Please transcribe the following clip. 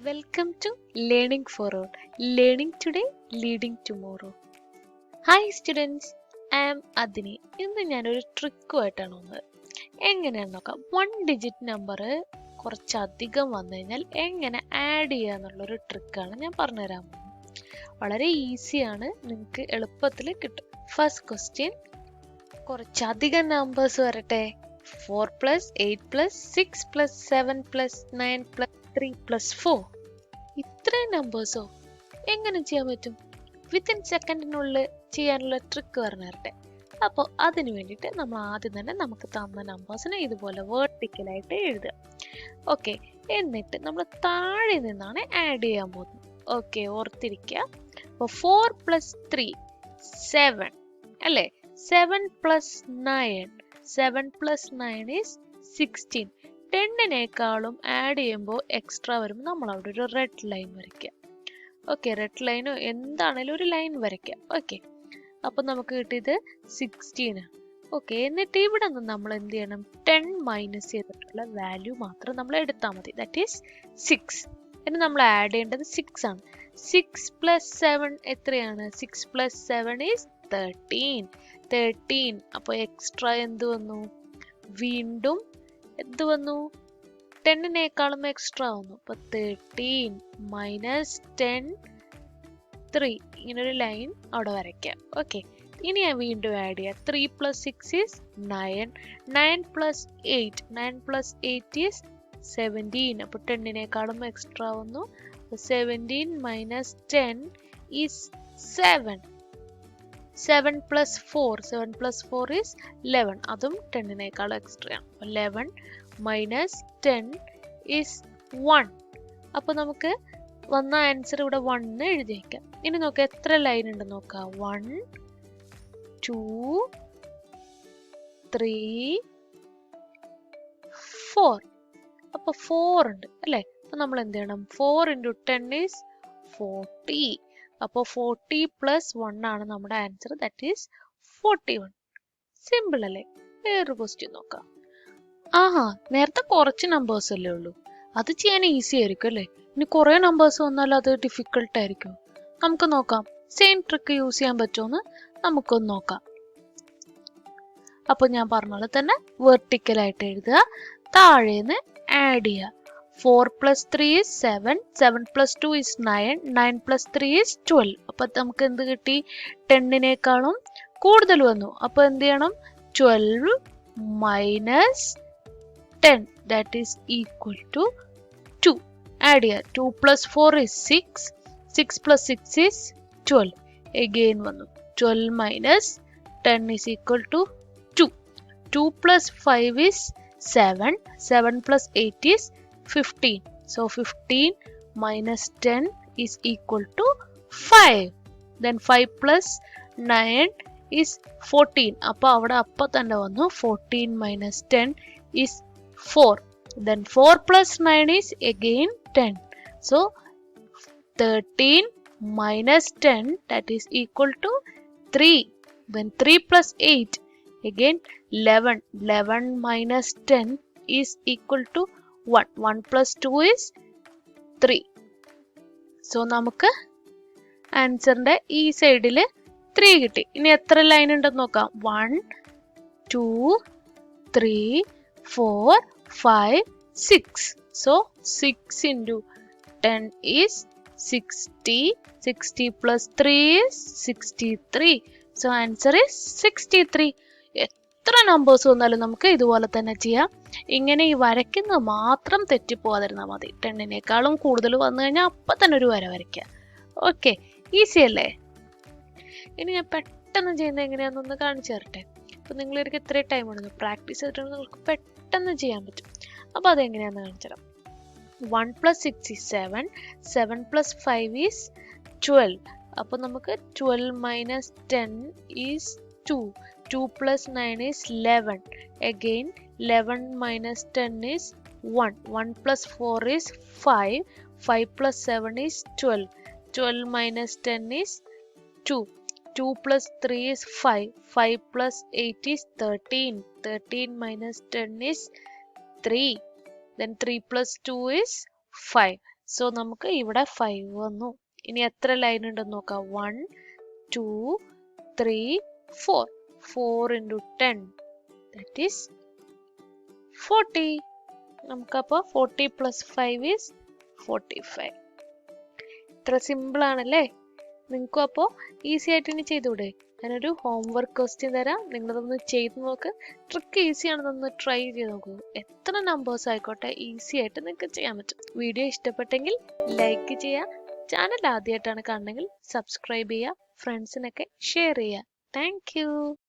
Welcome to Learning for All. Learning today, leading tomorrow. Hi students, I am Athini. ഇന്ന് ഞാനൊരു ട്രിക്കുമായിട്ടാണ് വന്നത്. എങ്ങനെയാണെന്ന് നോക്കാം. 1 ഡിജിറ്റ് നമ്പർ കുറച്ചധികം വന്നു കഴിഞ്ഞാൽ എങ്ങനെ ആഡ് ചെയ്യുക എന്നുള്ളൊരു ട്രിക്കാണ് ഞാൻ പറഞ്ഞുതരാൻ പോകുന്നത്. വളരെ ഈസിയാണ്, നിങ്ങൾക്ക് എളുപ്പത്തിൽ കിട്ടും. ഫസ്റ്റ് ക്വസ്റ്റ്യൻ, കുറച്ചധികം നമ്പേഴ്സ് വരട്ടെ. 4 + 8 + 6 + 7 + 9 + 3 + 4. ഇത്രയും നമ്പേഴ്സോ എങ്ങനെ ചെയ്യാൻ പറ്റും? വിത്തിൻ സെക്കൻഡിനുള്ളിൽ ചെയ്യാനുള്ള ട്രിക്ക് പറഞ്ഞു തരട്ടെ. അപ്പോൾ അതിന് വേണ്ടിയിട്ട് നമ്മൾ ആദ്യം തന്നെ നമുക്ക് തന്ന നമ്പേഴ്സിനെ ഇതുപോലെ വേർട്ടിക്കലായിട്ട് എഴുതുക. ഓക്കെ, എന്നിട്ട് നമ്മൾ താഴെ നിന്നാണ് ആഡ് ചെയ്യാൻ പോകുന്നത്. ഓക്കെ, ഓർത്തിരിക്കുക. അപ്പോൾ 4 + 3 7 അല്ലേ? 7 + 9 7 + 9 is 16. 10-നേക്കാളും ആഡ് ചെയ്യുമ്പോൾ എക്സ്ട്രാ വരുമ്പോൾ നമ്മൾ അവിടെ ഒരു റെഡ് ലൈൻ വരയ്ക്കുക. ഓക്കെ, റെഡ് ലൈനോ എന്താണേലും ഒരു ലൈൻ വരയ്ക്കുക. ഓക്കെ, അപ്പം നമുക്ക് കിട്ടിയത് 16. ഓക്കെ, എന്നിട്ട് ഇവിടെ നിന്ന് നമ്മൾ എന്ത് ചെയ്യണം? 10 മൈനസ് ചെയ്തിട്ടുള്ള വാല്യൂ മാത്രം നമ്മൾ എടുത്താൽ മതി. That is 6. ഇനി നമ്മൾ ആഡ് ചെയ്യേണ്ടത് 6 ആണ്. 6 + 7 എത്രയാണ്? 6 + 7 is 13. 13. അപ്പോൾ എക്സ്ട്രാ എന്ത് വന്നു? വീണ്ടും എന്ത് വന്നു? 10-നേക്കാളും എക്സ്ട്രാ വന്നു. അപ്പൊ 13 മൈനസ് 10 3. ഇങ്ങനൊരു ലൈൻ അവിടെ വരയ്ക്കാം. ഓക്കെ, ഇനി ഞാൻ വീണ്ടും ആഡ് ചെയ്യാം. 3 + 6 is 9. 9 + 8 9 + 8 is 17. അപ്പൊ 10-നേക്കാളും എക്സ്ട്രാ വന്നു. 17 മൈനസ് 10 is 7. 7 + 4 7 + 4 is 11. അതും 10-നേക്കാളും എക്സ്ട്രാ ആണ്. 11 മൈനസ് 10 is 1. അപ്പോൾ നമുക്ക് വന്ന ആൻസർ ഇവിടെ 1 എഴുതി വയ്ക്കാം. ഇനി നോക്കാം എത്ര ലൈൻ ഉണ്ടെന്ന് നോക്കാം. 1 2 3 4. അപ്പോൾ 4 ഉണ്ട് അല്ലേ? അപ്പൊ നമ്മൾ എന്ത് ചെയ്യണം? 4 × 10 is 40. അപ്പോൾ 40 + 1 ആണ് നമ്മുടെ ആൻസർ. That is 41. സിമ്പിൾ അല്ലേ? വേറൊരു ക്വസ്റ്റ്യൻ നോക്കാം. ആഹാ, നേരത്തെ കുറച്ച് നമ്പേഴ്സ് അല്ലേ ഉള്ളൂ, അത് ചെയ്യാൻ ഈസി ആയിരിക്കും അല്ലേ? ഇനി കുറെ നമ്പേഴ്സ് വന്നാൽ അത് ഡിഫിക്കൽട്ട് ആയിരിക്കും. നമുക്ക് നോക്കാം സെയിം ട്രിക്ക് യൂസ് ചെയ്യാൻ പറ്റുമെന്ന് നമുക്കൊന്ന് നോക്കാം. അപ്പൊ ഞാൻ പറഞ്ഞ പോലെ തന്നെ വെർട്ടിക്കലായിട്ട് എഴുതുക, താഴേന്ന് ആഡ് ചെയ്യുക. 4 + 3 is 7. 7 + 2 is 9. 9 + 3 is 12. അപ്പൊ നമുക്ക് എന്ത് കിട്ടി? 10-നേക്കാളും കൂടുതൽ വന്നു. അപ്പൊ എന്ത് ചെയ്യണം? 12 minus 10, that is equal to 2. Add here. 2 + 4 is 6. 6 + 6 is 12. Again വന്നു. 12 minus 10 is equal to 2. 2 + 5 is 7. 7 + 8 is 15. So 15 minus 10 is equal to 5. Then 5 + 9 is 14. അപ്പോൾ അവിടെ അപ്പം തന്നെ വന്നു. 14 minus 10 is 4. Then 4 + 9 is again 10. So 13 minus 10, that is equal to 3. Then 3 + 8 again 11. 11 minus 10 is equal to 1. 1 + 2 is 3. So നമുക്ക് ആൻസറിന്റെ ഈ സൈഡിൽ 3 കിട്ടി. ഇനി എത്ര ലൈൻ ഉണ്ടെന്ന് നോക്കാം. 1 2 3 4 5 6. So 6 × 10 is 60. 60 + 3 is 63. So answer is 63. എത്ര നമ്പേഴ്സ് വന്നാലും നമുക്ക് ഇതുപോലെ തന്നെ ചെയ്യാം. ഇങ്ങനെ ഈ വരയ്ക്കുന്നത് മാത്രം തെറ്റിപ്പോവാതിരുന്നാൽ മതി. 10-നേക്കാളും കൂടുതൽ വന്നു കഴിഞ്ഞാൽ അപ്പം തന്നെ ഒരു വര വരയ്ക്കുക. ഓക്കെ, ഈസി അല്ലേ? ഇനി ഞാൻ പെട്ടെന്ന് ചെയ്യുന്നത് എങ്ങനെയാണെന്നൊന്ന് കാണിച്ചു തരട്ടെ. അപ്പം നിങ്ങളൊരിക്കൽ ഇത്രയും ടൈം ഉണ്ടെന്ന് പ്രാക്ടീസ് ചെയ്തിട്ടുണ്ടെങ്കിൽ നിങ്ങൾക്ക് പെട്ടെന്ന് ചെയ്യാൻ പറ്റും. അപ്പോൾ അതെങ്ങനെയാണെന്ന് കാണിച്ചു തരാം. 1 + 6 is 7. 7 + 5 is 12. അപ്പോൾ നമുക്ക് 12 minus 10 is 2. 2 + 9 is 11. Again 11 minus 10 is 1. 1 + 4 is 5. 5 + 7 is 12. 12 minus 10 is 2. 2 + 3 is 5. 5 + 8 is 13. 13 minus 10 is 3. Then 3 + 2 is 5. So നമുക്ക് ഇവിടെ 5 വന്നു. ഇനി എത്ര ലൈൻ ഉണ്ടെന്ന് നോക്കാം. 1 2 3 4. 4 into 10 that is 40. നമുക്കപ്പോൾ 40 plus 5 is 45. ഇത്ര സിമ്പിൾ ആണല്ലേ? നിങ്ങൾക്കും അപ്പോൾ ഈസി ആയിട്ട് ഇനി ചെയ്തൂടെ? ഞാനൊരു ഹോംവർക്ക് ക്വസ്റ്റ്യൻ തരാം, നിങ്ങളതൊന്ന് ചെയ്ത് നോക്ക്. ട്രിക്ക് ഈസി ആണെന്നൊന്ന് ട്രൈ ചെയ്ത് നോക്കൂ. എത്ര നമ്പേഴ്സ് ആയിക്കോട്ടെ ഈസി ആയിട്ട് നിങ്ങൾക്ക് ചെയ്യാൻ പറ്റും. വീഡിയോ ഇഷ്ടപ്പെട്ടെങ്കിൽ ലൈക്ക് ചെയ്യുക. ചാനൽ ആദ്യമായിട്ടാണ് കാണണമെങ്കിൽ സബ്സ്ക്രൈബ് ചെയ്യുക. ഫ്രണ്ട്സിനൊക്കെ ഷെയർ ചെയ്യുക. Thank you.